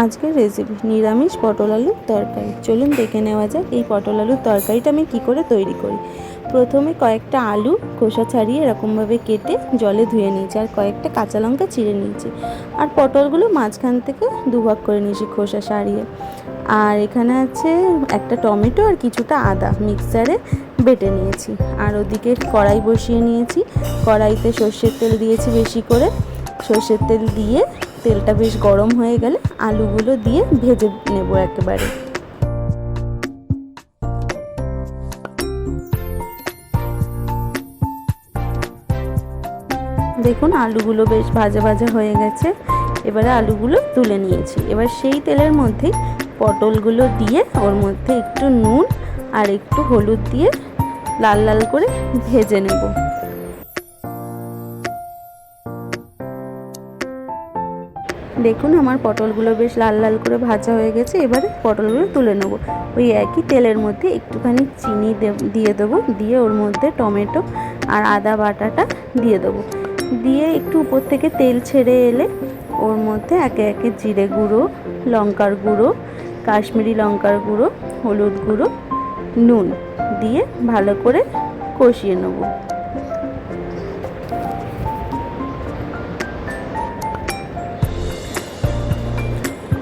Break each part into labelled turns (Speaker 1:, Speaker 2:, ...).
Speaker 1: আজকের রেসিপি নিরামিষ পটল আলুর তরকারি। চলুন দেখে নেওয়া যাক এই পটল আলুর তরকারিটা আমি কি করে তৈরি করি। প্রথমে কয়েকটা আলু খোসা ছাড়িয়ে এরকমভাবে কেটে জলে ধুয়ে নিয়েছি, আর কয়েকটা কাঁচা লঙ্কা চিড়ে নিয়েছি, আর পটলগুলো মাঝখান থেকে দুভাগ করে নিয়েছি খোসা ছাড়িয়ে। আর এখানে আছে একটা টমেটো আর কিছুটা আদা মিক্সারে বেটে নিয়েছি। আর ওদিকে কড়াই বসিয়ে নিয়েছি, কড়াইতে সর্ষের তেল দিয়েছি বেশি করে। সর্ষের তেল দিয়ে তেলটা বেশ গরম হয়ে গেলে আলুগুলো দিয়ে ভেজে নেব একেবারে। দেখুন আলুগুলো বেশ ভাজা ভাজা হয়ে গেছে। এবারে আলুগুলো তুলে নিয়েছি। এবার সেই তেলের মধ্যেই পটলগুলো দিয়ে ওর মধ্যে একটু নুন আর একটু হলুদ দিয়ে লাল লাল করে ভেজে নেব। দেখুন আমার পটলগুলো বেশ লাল লাল করে ভাজা হয়ে গেছে। এবারে পটলগুলো তুলে নেব। ওই একই তেলের মধ্যে একটুখানি চিনি দিয়ে দেবো, দিয়ে ওর মধ্যে টমেটো আর আদা বাটাটা দিয়ে দেবো। দিয়ে একটু উপর থেকে তেল ছেড়ে এলে ওর মধ্যে একে একে জিরে গুঁড়ো, লঙ্কার গুঁড়ো, কাশ্মীরি লঙ্কার গুঁড়ো, হলুদ গুঁড়ো, নুন দিয়ে ভালো করে কষিয়ে নেব।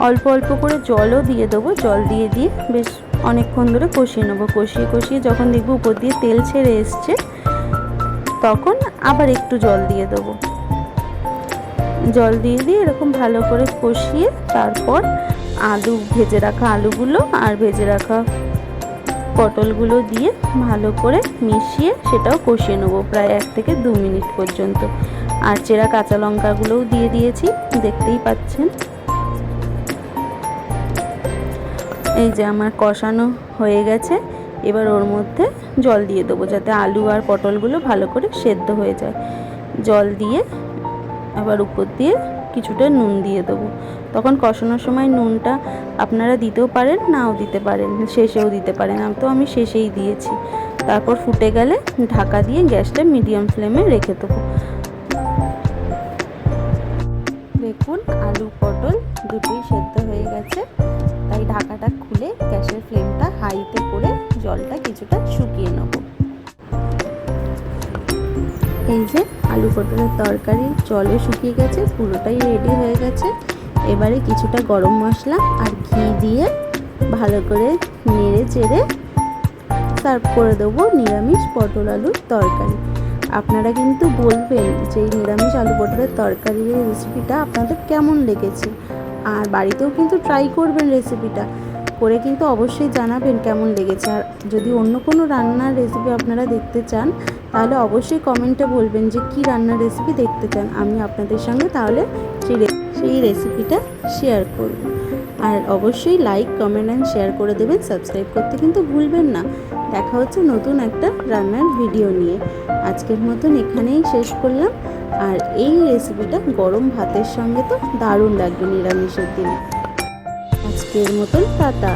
Speaker 1: অল্প অল্প করে জলও দিয়ে দেবো। জল দিয়ে বেশ অনেকক্ষণ ধরে কষিয়ে নেবো। কষিয়ে কষিয়ে যখন দেখবো উপর দিয়ে তেল ছেড়ে এসছে, তখন আবার একটু জল দিয়ে দেবো। জল দিয়ে এরকম ভালো করে কষিয়ে তারপর ভেজে রাখা আলুগুলো আর ভেজে রাখা পটলগুলো দিয়ে ভালো করে মিশিয়ে সেটাও কষিয়ে নেবো প্রায় 1 থেকে 2 মিনিট পর্যন্ত। আর চেরা কাঁচা লঙ্কাগুলোও দিয়ে দিয়েছি, দেখতেই পাচ্ছেন। এই যে আমার কষানো হয়ে গেছে। এবার ওর মধ্যে জল দিয়ে দেবো যাতে আলু আর পটলগুলো ভালো করে সেদ্ধ হয়ে যায়। জল দিয়ে আবার উপর দিয়ে কিছুটা নুন দিয়ে দেবো। তখন কষানোর সময় নুনটা আপনারা দিতেও পারেন, নাও দিতে পারেন, শেষেও দিতে পারেন। আমি শেষেই দিয়েছি। তারপর ফুটে গেলে ঢাকা দিয়ে গ্যাসটা মিডিয়াম ফ্লেমে রেখে দেবো। দেখুন আলু পটল দুটোই সেদ্ধ হয়ে গেছে। তাই ঢাকাটা খুলে গ্যাসের ফ্লেমটা হাইতে করে জলটা কিছুটা শুকিয়ে নেব। এই যে আলু পটলের তরকারি জলও শুকিয়ে গেছে, পুরোটাই রেডি হয়ে গেছে। এবারে কিছুটা গরম মশলা আর ঘি দিয়ে ভালো করে নেড়ে চেড়ে সার্ভ করে দেবো নিরামিষ পটল আলুর তরকারি। আপনারা কিন্তু বলবেন যে এই নিরামিষ আলু পটলের তরকারির রেসিপিটা আপনাদের কেমন লেগেছে, আর বাড়িতেও কিন্তু ট্রাই করবেন রেসিপিটা করে, কিন্তু অবশ্যই জানাবেন কেমন লেগেছে। আর যদি অন্য কোনো রান্নার রেসিপি আপনারা দেখতে চান তাহলে অবশ্যই কমেন্টে বলবেন যে কী রান্নার রেসিপি দেখতে চান। আমি আপনাদের সঙ্গে তাহলে সেই রেসিপিটা শেয়ার করব। আর অবশ্যই লাইক, কমেন্ট অ্যান্ড শেয়ার করে দেবেন। সাবস্ক্রাইব করতে কিন্তু ভুলবেন না। দেখা হচ্ছে নতুন একটা রান্নার ভিডিও নিয়ে। আজকের মতন এখানেই শেষ করলাম। আর এই রেসিপিটা গরম ভাতের সঙ্গে তো দারুণ লাগবে নিরামিষের দিনে। আজকের মতন টাটা।